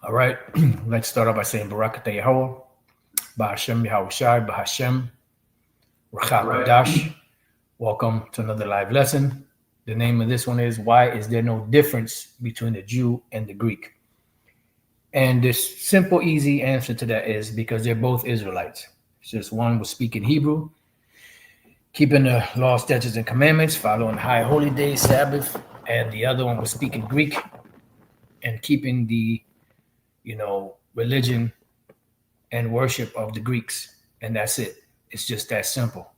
All right, let's start off by saying Barakatah Yahweh, Bahashem Yahushai, Bahashem, Right. Rachakadash. Welcome to another live lesson. The name of this one is Why is there no difference between the Jew and the Greek? And this simple, easy answer to that is because they're both Israelites. It's just one was speaking Hebrew, keeping the law, statutes, and commandments, following high holy days, Sabbath, and the other one was speaking Greek and keeping the, religion and worship of the Greeks. And that's it. It's just that simple.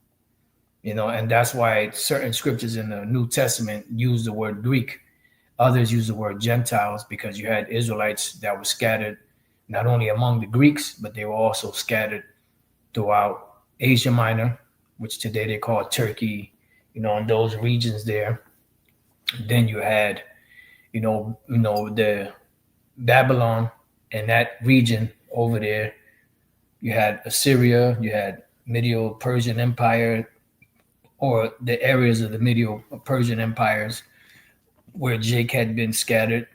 And that's why certain scriptures in the New Testament use the word Greek. Others use the word Gentiles because you had Israelites that were scattered not only among the Greeks, but they were also scattered throughout Asia Minor, which today they call Turkey, in those regions there. Then you had, the Babylon and that region over there. You had Assyria, you had Medieval Persian Empire, or the areas of the Medieval Persian empires where Jake had been scattered.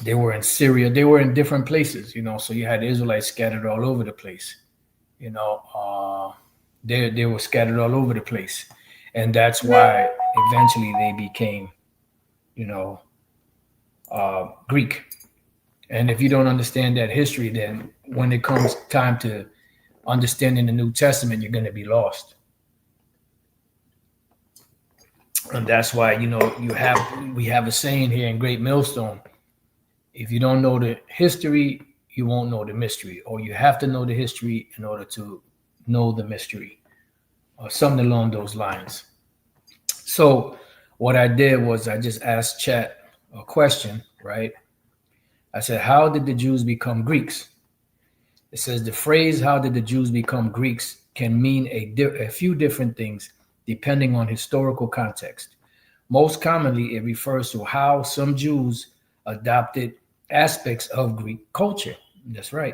They were in Syria. They were in different places, So you had Israelites scattered all over the place. You know, they were scattered all over the place, and that's why eventually they became, you know, Greek. And if you don't understand that history, then when it comes time to understanding the New Testament, you're going to be lost. And that's why we have a saying here in Great Millstone: if you don't know the history, you won't know the mystery, or you have to know the history in order to know the mystery, or something along those lines. So what I did was I just asked Chat a question, right? I said, how did the Jews become Greeks? It says the phrase "how did the Jews become Greeks" can mean a few different things depending on historical context. Most commonly, it refers to how some Jews adopted aspects of Greek culture. That's right.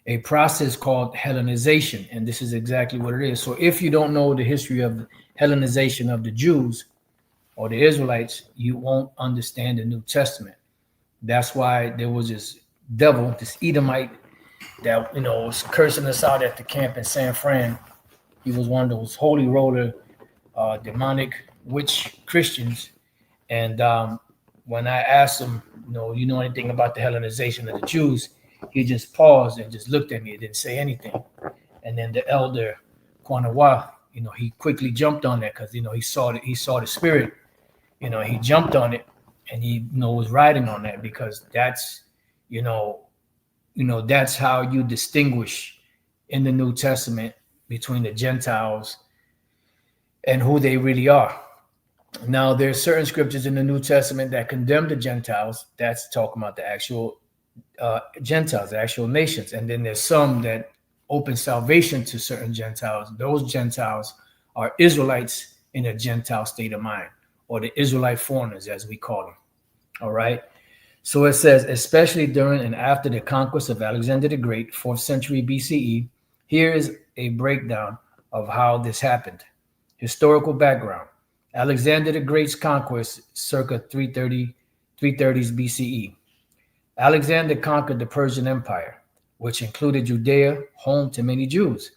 A process called Hellenization, and this is exactly what it is. So if you don't know the history of the Hellenization of the Jews or the Israelites, you won't understand the New Testament. That's why there was this devil, this Edomite, that was cursing us out at the camp in San Fran. He was one of those holy roller, demonic witch Christians. And when I asked him, you know anything about the Hellenization of the Jews, he just paused and just looked at me and didn't say anything. And then the elder Kwanawa, he quickly jumped on that because he saw the spirit. He jumped on it and he was riding on that because that's you know that's how you distinguish in the New Testament between the Gentiles and who they really are. Now, there's certain scriptures in the New Testament that condemn the Gentiles. That's talking about the actual Gentiles, the actual nations. And then there's some that open salvation to certain Gentiles. Those Gentiles are Israelites in a Gentile state of mind, or the Israelite foreigners, as we call them. All right. So it says, especially during and after the conquest of Alexander the Great, 4th century BCE, here is a breakdown of how this happened. Historical background. Alexander the Great's conquest, circa 330s BCE. Alexander conquered the Persian Empire, which included Judea, home to many Jews.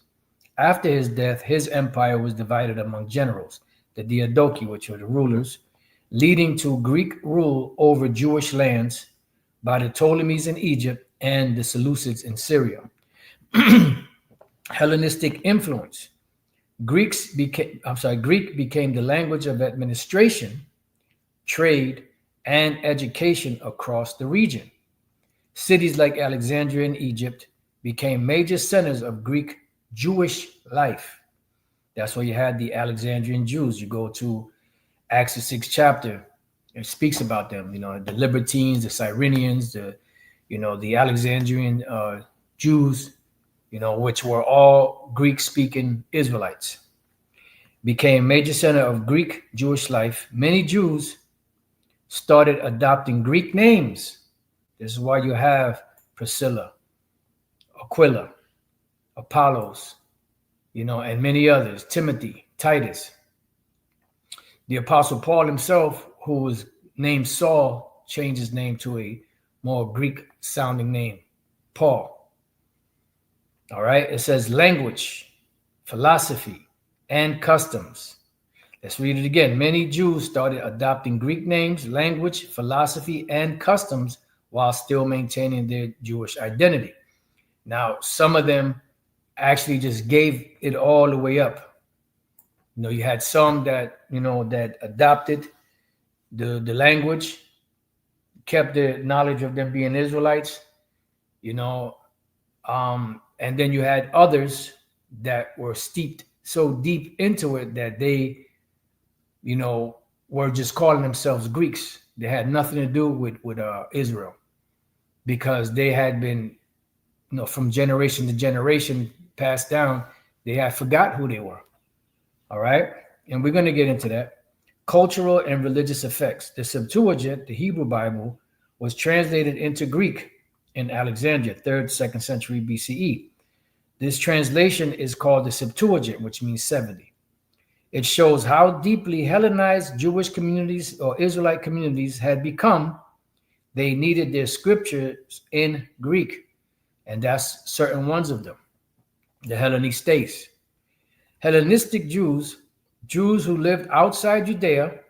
After his death, his empire was divided among generals, the Diadochi, which were the rulers, leading to Greek rule over Jewish lands by the Ptolemies in Egypt and the Seleucids in Syria. Hellenistic influence. Greek became the language of administration, trade, and education across the region. Cities like Alexandria in Egypt became major centers of Greek Jewish life. That's why you had the Alexandrian Jews. You go to Acts the 6th chapter, it speaks about them, the Libertines, the Cyrenians, the Alexandrian Jews, which were all Greek-speaking Israelites, became major center of Greek Jewish life. Many Jews started adopting Greek names. This is why you have Priscilla, Aquila, Apollos, and many others, Timothy, Titus. The Apostle Paul himself, who was named Saul, changed his name to a more Greek sounding name, Paul. All right. It says language, philosophy, and customs. Let's read it again. Many Jews started adopting Greek names, language, philosophy, and customs while still maintaining their Jewish identity. Now, some of them actually just gave it all the way up. You had some that, that adopted the language, kept the knowledge of them being Israelites, and then you had others that were steeped so deep into it that they, were just calling themselves Greeks. They had nothing to do with Israel, because they had been, from generation to generation passed down. They had forgot who they were. All right. And we're going to get into that. Cultural and religious effects. The Septuagint, the Hebrew Bible, was translated into Greek in Alexandria, 3rd, 2nd century BCE. This translation is called the Septuagint, which means 70. It shows how deeply Hellenized Jewish communities or Israelite communities had become. They needed their scriptures in Greek, and that's certain ones of them. The Hellenic states. Hellenistic Jews who lived outside Judea,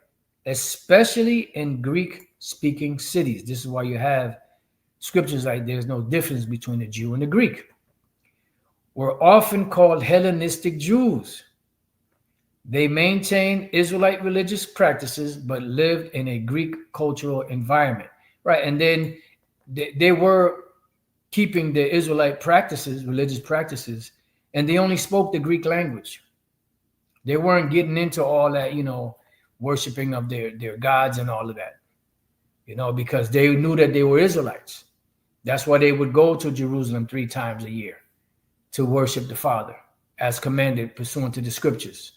especially in Greek-speaking cities. This is why you have scriptures like there's no difference between the Jew and the Greek, were often called Hellenistic Jews. They maintained Israelite religious practices, but lived in a Greek cultural environment. Right, and then they were keeping the Israelite practices, religious practices, and they only spoke the Greek language. They weren't getting into all that, worshiping of their gods and all of that, because they knew that they were Israelites. That's why they would go to Jerusalem 3 times a year to worship the Father as commanded pursuant to the scriptures.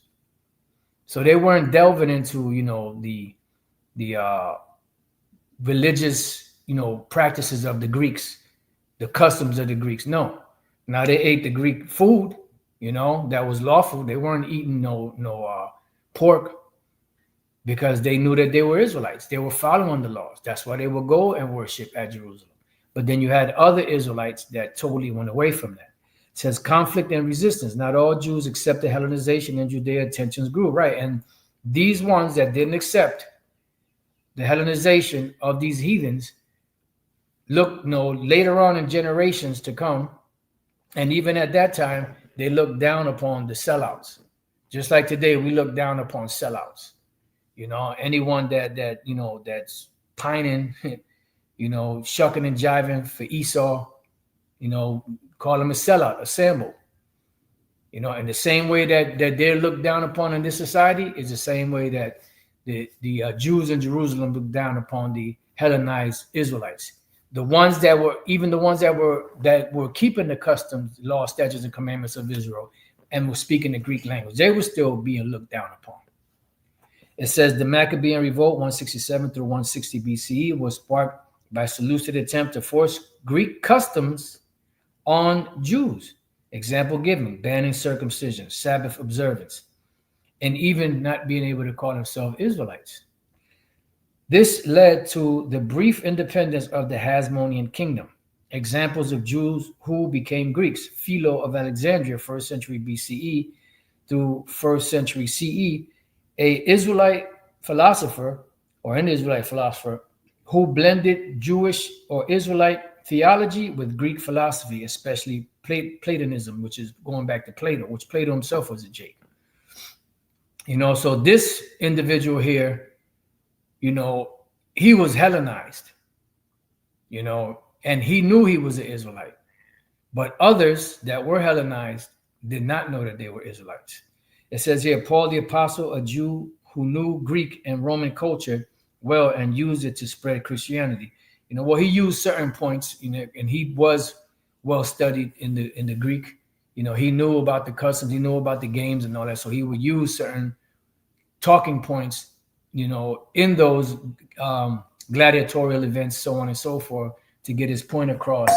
So they weren't delving into, the religious, practices of the Greeks, the customs of the Greeks. No. Now they ate the Greek food, that was lawful. They weren't eating no pork, because they knew that they were Israelites. They were following the laws. That's why they would go and worship at Jerusalem. But then you had other Israelites that totally went away from that. It says conflict and resistance. Not all Jews accepted Hellenization in Judea. Tensions grew, right? And these ones that didn't accept the Hellenization of these heathens, look, later on in generations to come, and even at that time, they looked down upon the sellouts. Just like today, we look down upon sellouts. Anyone that's pining, shucking and jiving for Esau, call him a sellout, a sample. And the same way that they're looked down upon in this society is the same way that the Jews in Jerusalem looked down upon the Hellenized Israelites. The ones that were keeping the customs, law, statutes, and commandments of Israel and were speaking the Greek language, they were still being looked down upon. It says the Maccabean revolt, 167 through 160 BCE, was sparked by Seleucid attempt to force Greek customs on Jews. Example given: banning circumcision, Sabbath observance, and even not being able to call themselves Israelites. This led to the brief independence of the Hasmonean kingdom. Examples of Jews who became Greeks: Philo of Alexandria, 1st century BCE through 1st century CE, an Israelite philosopher who blended Jewish or Israelite theology with Greek philosophy, especially Platonism, which is going back to Plato, which Plato himself was a J. So this individual here, he was Hellenized, and he knew he was an Israelite. But others that were Hellenized did not know that they were Israelites. It says here, Paul the Apostle, a Jew who knew Greek and Roman culture well and used it to spread Christianity. He used certain points, and he was well studied in the Greek. He knew about the customs, he knew about the games and all that. So he would use certain talking points, in those gladiatorial events, so on and so forth, to get his point across,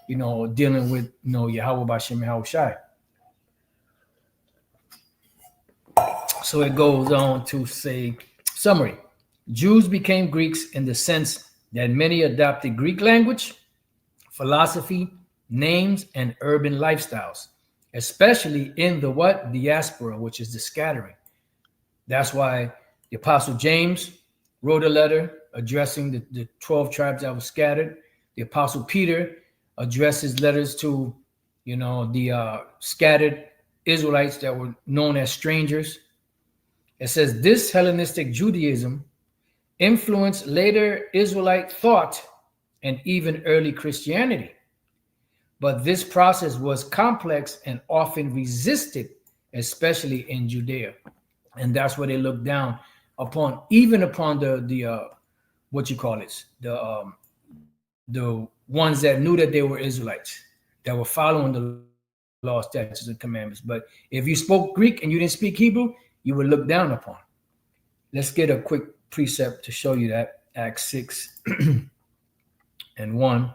dealing with, Yahweh Bashem Yahushai. So it goes on to say, summary: Jews became Greeks in the sense that many adopted Greek language, philosophy, names, and urban lifestyles, especially in the what? Diaspora, which is the scattering. That's why the Apostle James wrote a letter addressing the 12 tribes that were scattered. The Apostle Peter addresses letters to, the scattered Israelites that were known as strangers. It says this Hellenistic Judaism influenced later Israelite thought and even early Christianity. But this process was complex and often resisted, especially in Judea. And that's where they looked down upon, even upon the ones that knew that they were Israelites, that were following the law, statutes, and commandments. But if you spoke Greek and you didn't speak Hebrew, you were looked down upon. Let's get a quick precept to show you that. Acts 6 and 1.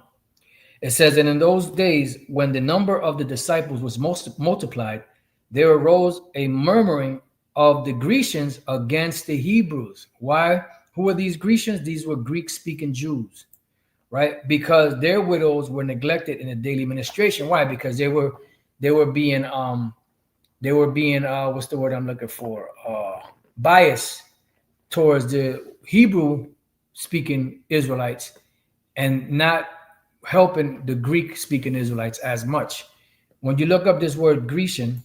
It says, and in those days, when the number of the disciples was multiplied, there arose a murmuring of the Grecians against the Hebrews. Why? Who are these Grecians? These were Greek-speaking Jews, right? Because their widows were neglected in the daily ministration. Why? Because they were being what's the word I'm looking for? Biased towards the Hebrew-speaking Israelites and not helping the Greek-speaking Israelites as much. When you look up this word Grecian,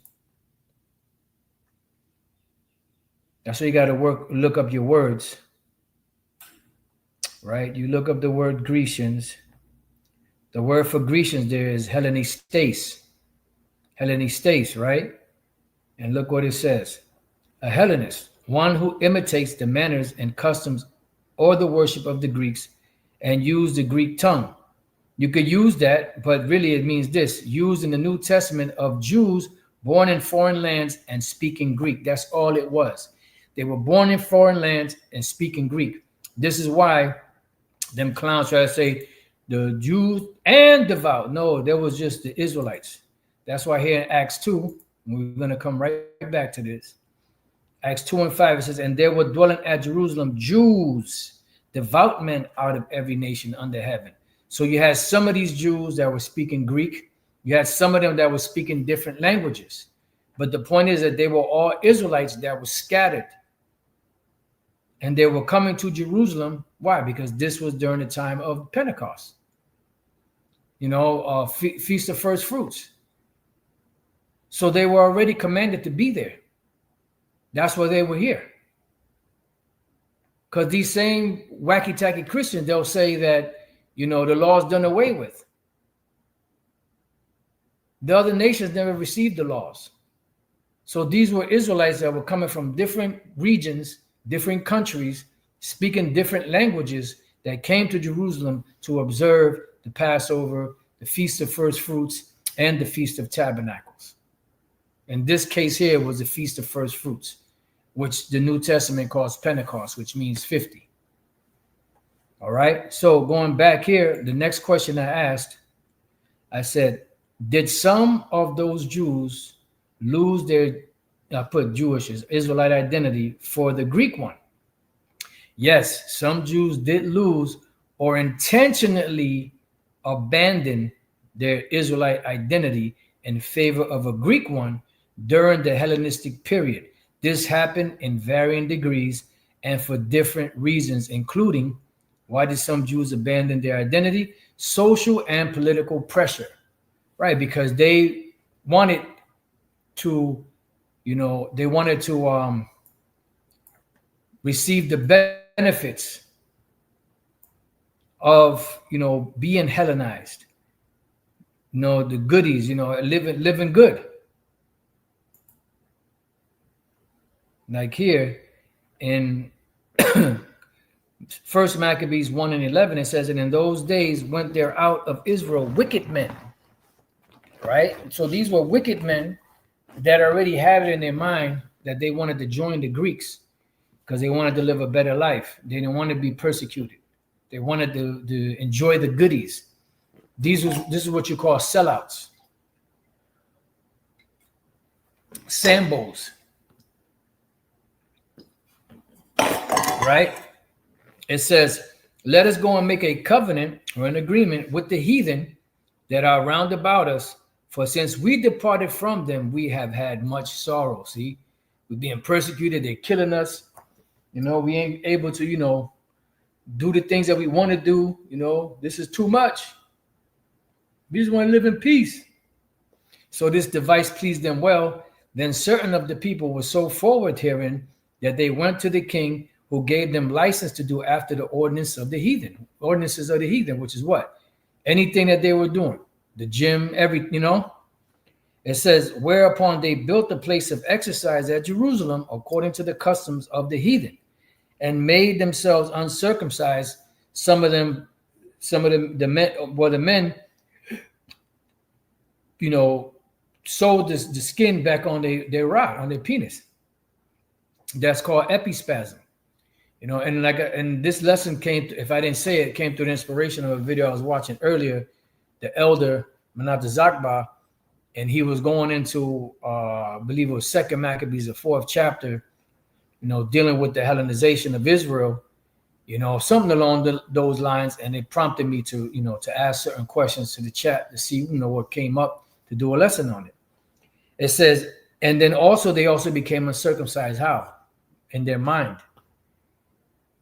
that's why you got to look up your words, right? You look up the word Grecians. The word for Grecians there is Hellenistes. Hellenistes, right? And look what it says. A Hellenist, one who imitates the manners and customs or the worship of the Greeks and use the Greek tongue. You could use that, but really it means this: used in the New Testament of Jews born in foreign lands and speaking Greek. That's all it was. They were born in foreign lands and speaking Greek. This is why them clowns try to say the Jews and devout. No, there was just the Israelites. That's why here in Acts 2, we're going to come right back to this. Acts 2 and 5, it says, and there were dwelling at Jerusalem Jews, devout men out of every nation under heaven. So you had some of these Jews that were speaking Greek. You had some of them that were speaking different languages. But the point is that they were all Israelites that were scattered. And they were coming to Jerusalem. Why? Because this was during the time of Pentecost. Feast of First Fruits. So they were already commanded to be there. That's why they were here. Because these same wacky-tacky Christians, they'll say that, the law is done away with. The other nations never received the laws. So these were Israelites that were coming from different regions, different countries, speaking different languages that came to Jerusalem to observe the Passover, the Feast of First Fruits, and the Feast of Tabernacles. In this case here was the Feast of First Fruits, which the New Testament calls Pentecost, which means 50. All right. So going back here, the next question I asked, I said, did some of those Jews lose their, I put Jewish as Israelite identity for the Greek one? Yes, some Jews did lose or intentionally abandon their Israelite identity in favor of a Greek one during the Hellenistic period. This happened in varying degrees and for different reasons, including why did some Jews abandon their identity? Social and political pressure, right? Because they wanted to, receive the benefits of, being Hellenized, the goodies, living good. Like here in First Maccabees 1 and 11, it says, and in those days went there out of Israel wicked men, right? So these were wicked men that already had it in their mind that they wanted to join the Greeks because they wanted to live a better life. They didn't want to be persecuted. They wanted to enjoy the goodies. This is what you call sellouts. Sambos. Right? It says, let us go and make a covenant or an agreement with the heathen that are round about us. For since we departed from them, we have had much sorrow. See, we're being persecuted. They're killing us. We ain't able to, do the things that we want to do. This is too much. We just want to live in peace. So this device pleased them well. Then certain of the people were so forward herein that they went to the king, who gave them license to do after the ordinances of the heathen, which is what? Anything that they were doing. The gym, everything, It says, whereupon they built a place of exercise at Jerusalem according to the customs of the heathen, and made themselves uncircumcised. Some of them, the men, sewed the skin back on their rod, on their penis. That's called epispasm. And this lesson came, if I didn't say it, came through the inspiration of a video I was watching earlier, the elder Menachem Zakba, and he was going into, I believe it was 2nd Maccabees, the 4th chapter, dealing with the Hellenization of Israel, something along those lines. And it prompted me to, to ask certain questions to the chat to see, what came up, to do a lesson on it. It says, and then also they also became uncircumcised. How? In their mind.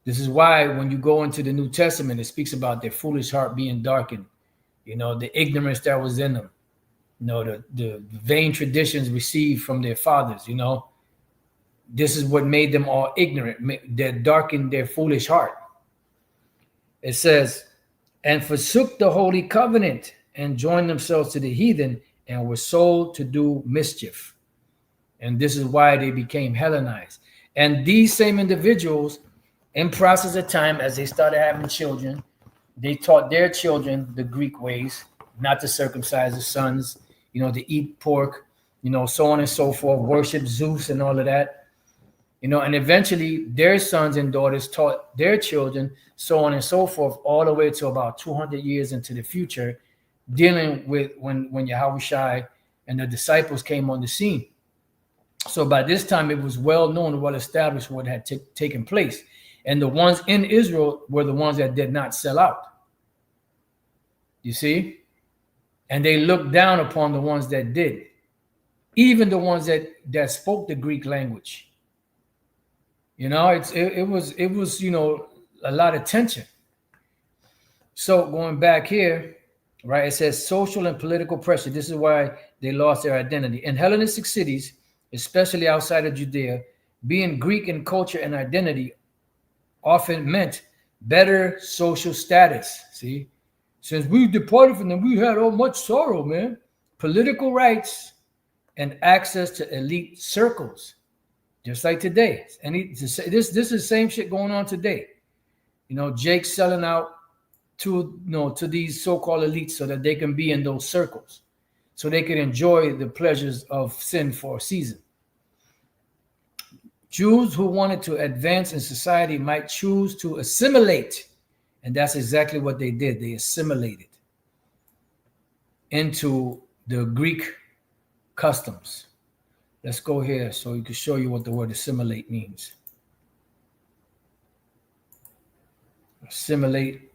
This is why when you go into the New Testament, it speaks about their foolish heart being darkened, the ignorance that was in them, the vain traditions received from their fathers, This is what made them all ignorant, that darkened their foolish heart. It says, and forsook the holy covenant and joined themselves to the heathen and were sold to do mischief. And this is why they became Hellenized. And these same individuals, in process of time, as they started having children, they taught their children the Greek ways, not to circumcise the sons, to eat pork, so on and so forth, worship Zeus and all of that, and eventually their sons and daughters taught their children, so on and so forth, all the way to about 200 years into the future, dealing with when Yahushua and the disciples came on the scene. So by this time, it was well known, well established what had taken place. And the ones in Israel were the ones that did not sell out. You see? And they looked down upon the ones that did. Even the ones that spoke the Greek language. It was a lot of tension. So going back here, right, it says social and political pressure. This is why they lost their identity. In Hellenistic cities, especially outside of Judea, being Greek in culture and identity often meant better social status. See, since we departed from them, we had all much sorrow, man. Political rights and access to elite circles, just like today. And this is the same shit going on today. Jake selling out to these so-called elites so that they can be in those circles, so they can enjoy the pleasures of sin for a season. Jews who wanted to advance in society might choose to assimilate. And that's exactly what they did. They assimilated into the Greek customs. Let's go here so you can show you what the word assimilate means. Assimilate.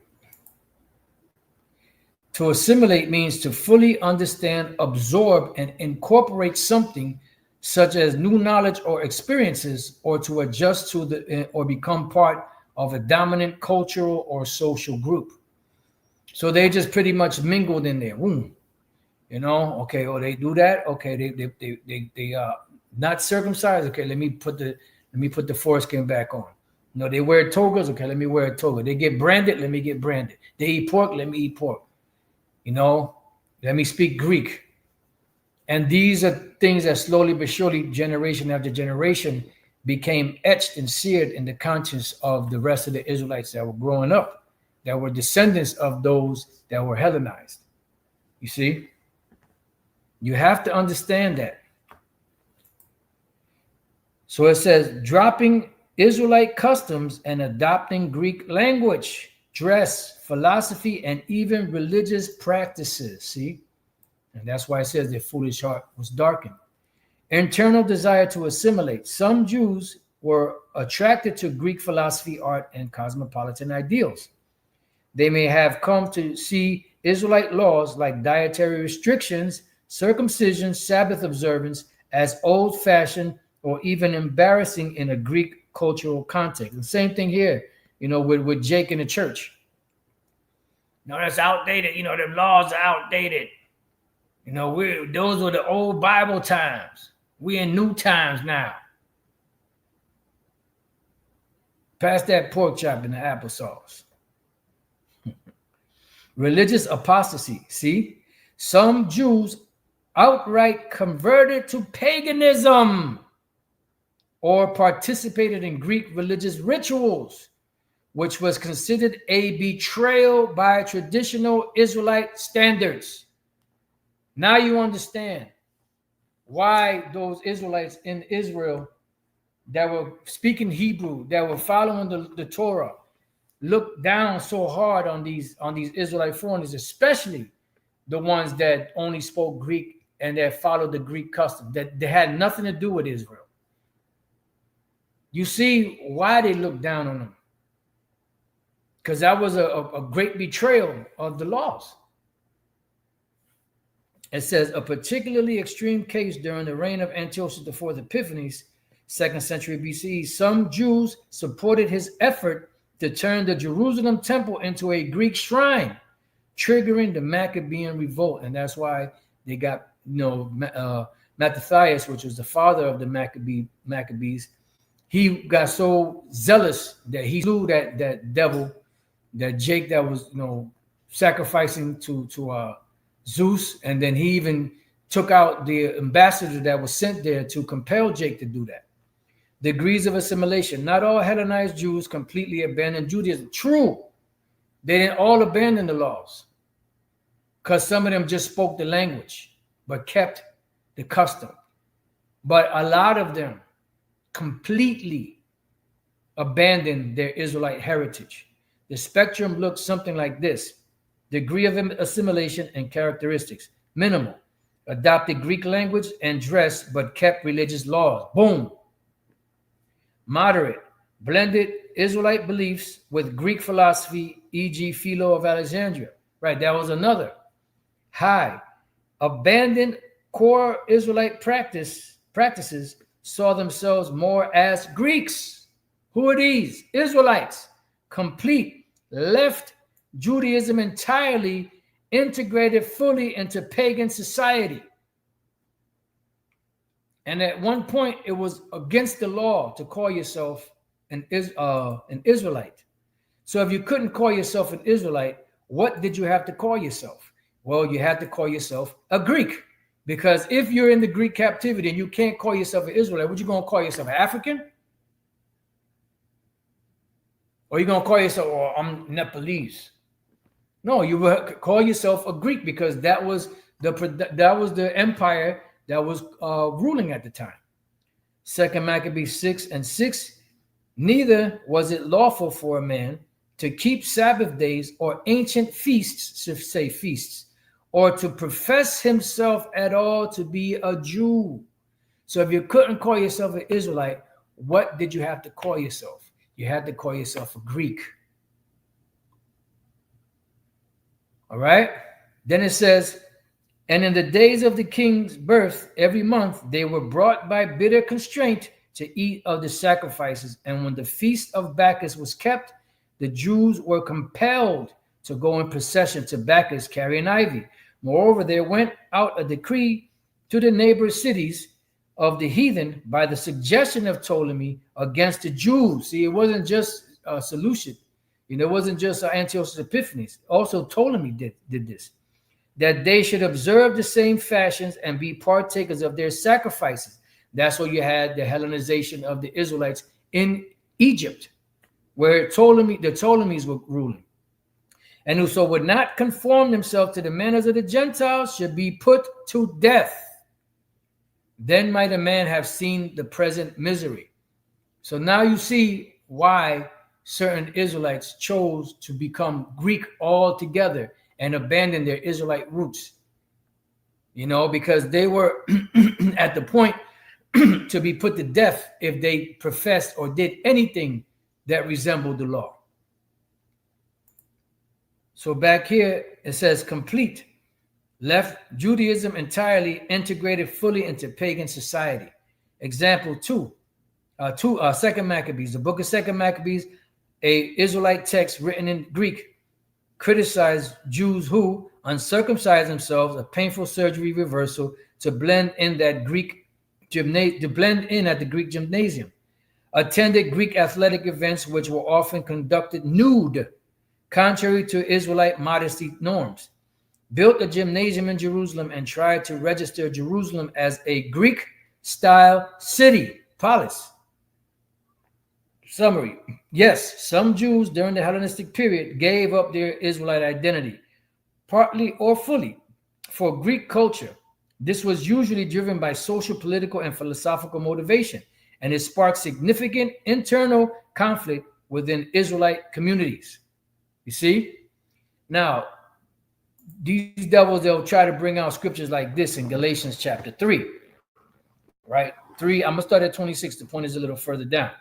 To assimilate means to fully understand, absorb, and incorporate something such as new knowledge or experiences, or to adjust to or become part of a dominant cultural or social group. So they just pretty much mingled in there. Okay, they do that. Okay, they not circumcised. Okay, let me put the foreskin back on. They wear togas. Okay, let me wear a toga. They get branded. Let me get branded. They eat pork. Let me eat pork. Let me speak Greek. And these are things that slowly but surely, generation after generation, became etched and seared in the conscience of the rest of the Israelites that were growing up, that were descendants of those that were Hellenized. You see? You have to understand that. So it says, dropping Israelite customs and adopting Greek language, dress, philosophy, and even religious practices. See? And that's why it says their foolish heart was darkened. Internal desire to assimilate. Some Jews were attracted to Greek philosophy, art, and cosmopolitan ideals. they may have come to see Israelite laws like dietary restrictions, circumcision, Sabbath observance as old-fashioned or even embarrassing in a Greek cultural context. The same thing here, with Jake in the church. No, that's outdated. The laws are outdated. Those were the old Bible times. We're in new times now. Pass that pork chop in the applesauce. Religious apostasy. See, some Jews outright converted to paganism or participated in Greek religious rituals, which was considered a betrayal by traditional Israelite standards. Now you understand why those Israelites in Israel that were speaking Hebrew, that were following the Torah, looked down so hard on these Israelite foreigners, especially the ones that only spoke Greek and that followed the Greek custom, that they had nothing to do with Israel. You see why they looked down on them. Because that was a great betrayal of the laws. It says, a particularly extreme case during the reign of Antiochus IV Epiphanes, 2nd century BCE, some Jews supported his effort to turn the Jerusalem temple into a Greek shrine, triggering the Maccabean revolt. And that's why they got, Mattathias, which was the father of the Maccabees. He got so zealous that he slew that devil, that Jake that was, sacrificing to Zeus. And then he even took out the ambassador that was sent there to compel Jake to do that. Degrees of assimilation. Not all Hellenized Jews completely abandoned Judaism. True. They didn't all abandon the laws, because some of them just spoke the language but kept the custom. But a lot of them completely abandoned their Israelite heritage. The spectrum looks something like this. Degree of assimilation and characteristics. Minimal. Adopted Greek language and dress but kept religious laws. Boom. Moderate. Blended Israelite beliefs with Greek philosophy, e.g. Philo of Alexandria. Right, that was another. High. Abandoned core Israelite practices, saw themselves more as Greeks. Who are these? Israelites. Complete. Left Judaism entirely, integrated fully into pagan society. And at one point, it was against the law to call yourself an Israelite. So if you couldn't call yourself an Israelite, what did you have to call yourself? Well, you had to call yourself a Greek. Because if you're in the Greek captivity and you can't call yourself an Israelite, what you going to call yourself, an African? Or you going to call yourself, oh, I'm Nepalese? No, you will call yourself a Greek, because that was the empire that was ruling at the time. 2 Maccabees 6:6, neither was it lawful for a man to keep Sabbath days or ancient feasts, to say feasts, or to profess himself at all to be a Jew. So if you couldn't call yourself an Israelite, what did you have to call yourself? You had to call yourself a Greek. All right? Then it says, and in the days of the king's birth, every month, they were brought by bitter constraint to eat of the sacrifices. And when the feast of Bacchus was kept, the Jews were compelled to go in procession to Bacchus carrying ivy. Moreover, there went out a decree to the neighbor cities of the heathen by the suggestion of Ptolemy against the Jews. See, it wasn't just Seleucid. It wasn't just Antiochus Epiphanes. Also, Ptolemy did this. That they should observe the same fashions and be partakers of their sacrifices. That's where you had the Hellenization of the Israelites in Egypt, where the Ptolemies were ruling. And whoso would not conform themselves to the manners of the Gentiles should be put to death. Then might a man have seen the present misery. So now you see why certain Israelites chose to become Greek altogether and abandon their Israelite roots. Because they were at the point to be put to death if they professed or did anything that resembled the law. So back here, it says complete. Left Judaism entirely, integrated fully into pagan society. Example 2. Second Maccabees. The book of Second Maccabees, a Israelite text written in Greek, criticized Jews who uncircumcised themselves, a painful surgery reversal to blend in at the Greek gymnasium, attended Greek athletic events which were often conducted nude, contrary to Israelite modesty norms, built a gymnasium in Jerusalem and tried to register Jerusalem as a Greek-style city, polis. Summary. Yes, some Jews during the Hellenistic period gave up their Israelite identity, partly or fully, for Greek culture. This was usually driven by social, political, and philosophical motivation, and it sparked significant internal conflict within Israelite communities. You see? Now, these devils, they'll try to bring out scriptures like this in Galatians chapter 3, right? 3, I'm going to start at 26. The point is a little further down.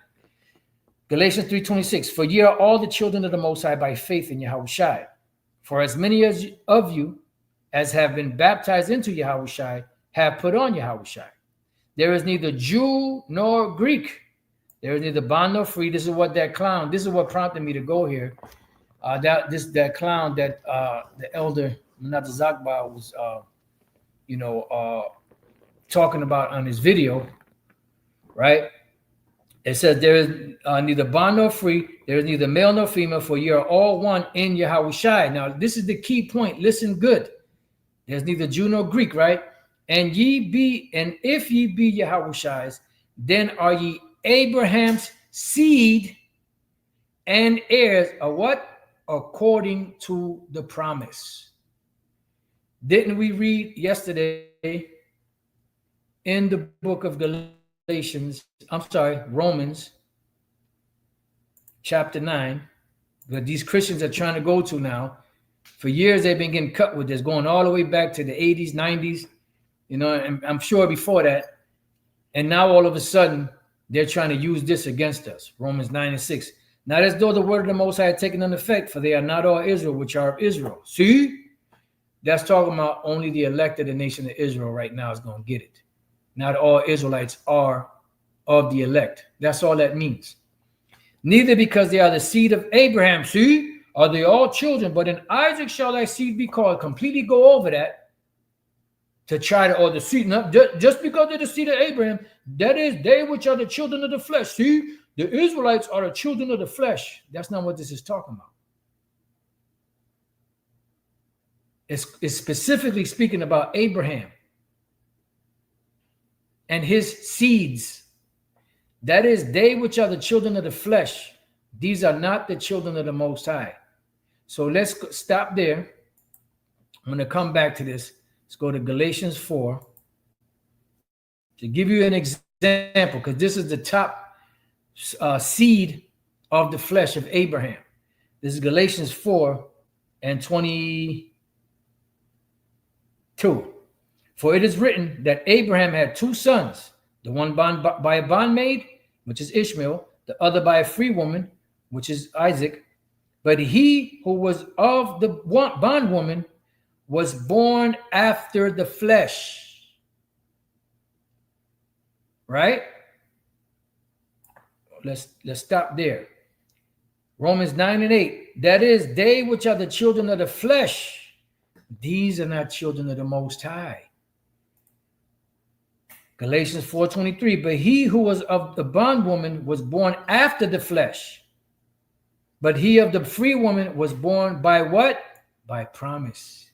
Galatians 3:26, for ye are all the children of the Most High by faith in Yahushua. For as many of you as have been baptized into Yahushua have put on Yahushua. There is neither Jew nor Greek. There is neither bond nor free. This is what prompted me to go here. That clown that the elder Menachem Zakba was talking about on his video, right? It says there is neither bond nor free, there is neither male nor female, for ye are all one in Yahushua. Now, this is the key point. Listen good. There's neither Jew nor Greek, right? And if ye be Yahushua's, then are ye Abraham's seed and heirs of what? According to the promise. Didn't we read yesterday in the book of Romans chapter 9, that these Christians are trying to go to now? For years they've been getting cut with this, going all the way back to the 80s, 90s, and I'm sure before that. And now all of a sudden they're trying to use this against us. Romans 9:6. Not as though the word of the Most High had taken an effect, for they are not all Israel, which are of Israel. See? That's talking about only the elect of the nation of Israel right now is going to get it. Not all Israelites are of the elect. That's all that means. Neither because they are the seed of Abraham, see, are they all children, but in Isaac shall thy seed be called. Completely go over that to try to, or the seed, not just because they're the seed of Abraham, that is, they which are the children of the flesh. See, the Israelites are the children of the flesh. That's not what this is talking about. It's specifically speaking about Abraham and his seeds. That is, they which are the children of the flesh. These are not the children of the Most High. So let's stop there. I'm going to come back to this. Let's go to Galatians 4 to give you an example, because this is the top seed of the flesh of Abraham. This is Galatians 4:22. For it is written that Abraham had two sons, the one by a bondmaid, which is Ishmael, the other by a free woman, which is Isaac. But he who was of the bondwoman was born after the flesh. Right? Let's stop there. Romans 9:8. That is, they which are the children of the flesh, these are not children of the Most High. Galatians 4:23. But he who was of the bondwoman was born after the flesh. But he of the free woman was born by what? By promise.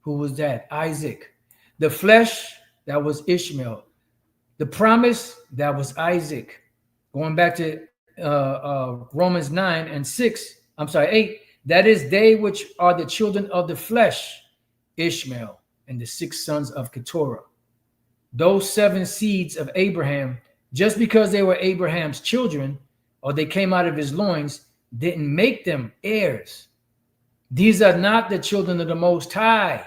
Who was that? Isaac. The flesh, that was Ishmael. The promise, that was Isaac. Going back to Romans 8. That is, they which are the children of the flesh, Ishmael, and the 6 sons of Keturah. Those 7 seeds of Abraham, just because they were Abraham's children, or they came out of his loins, didn't make them heirs. These are not the children of the Most High,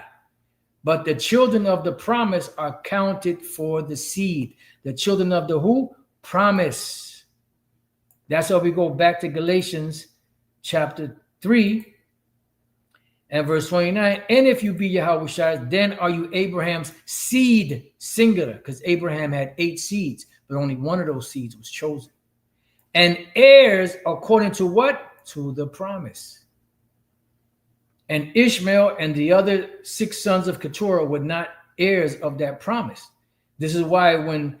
but the children of the promise are counted for the seed. The children of the who? Promise. That's why we go back to Galatians chapter 3 And verse 29, and if you be Yahushua, then are you Abraham's seed, singular, because Abraham had 8 seeds, but only one of those seeds was chosen. And heirs according to what? To the promise. And Ishmael and the other 6 sons of Keturah were not heirs of that promise. This is why when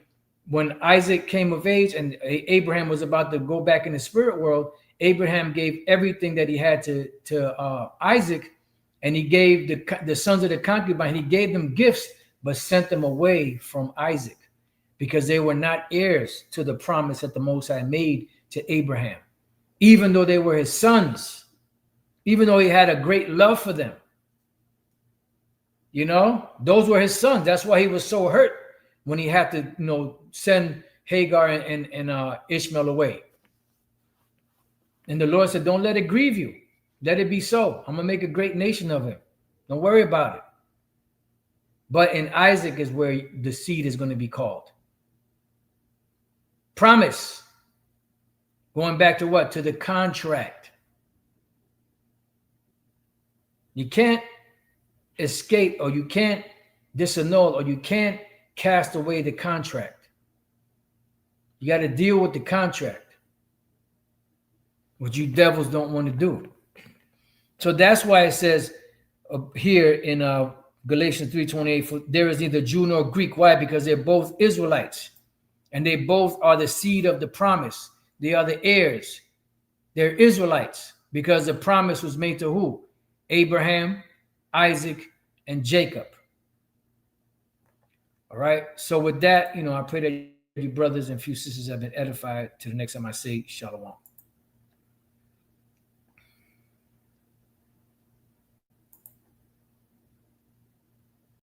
Isaac came of age and Abraham was about to go back in the spirit world, Abraham gave everything that he had to Isaac, and he gave the sons of the concubine, he gave them gifts, but sent them away from Isaac because they were not heirs to the promise that the Most High made to Abraham, even though they were his sons, even though he had a great love for them. You know, those were his sons. That's why he was so hurt when he had to, send Hagar and Ishmael away. And the Lord said, don't let it grieve you. Let it be so. I'm going to make a great nation of him. Don't worry about it. But in Isaac is where the seed is going to be called. Promise. Going back to what? To the contract. You can't escape, or you can't disannul, or you can't cast away the contract. You got to deal with the contract, which you devils don't want to do. So that's why it says here in Galatians 3:28, there is neither Jew nor Greek. Why? Because they're both Israelites, and they both are the seed of the promise. They are the heirs. They're Israelites because the promise was made to who? Abraham, Isaac, and Jacob. All right. So with that, I pray that you brothers and few sisters have been edified. To the next time I say shalom.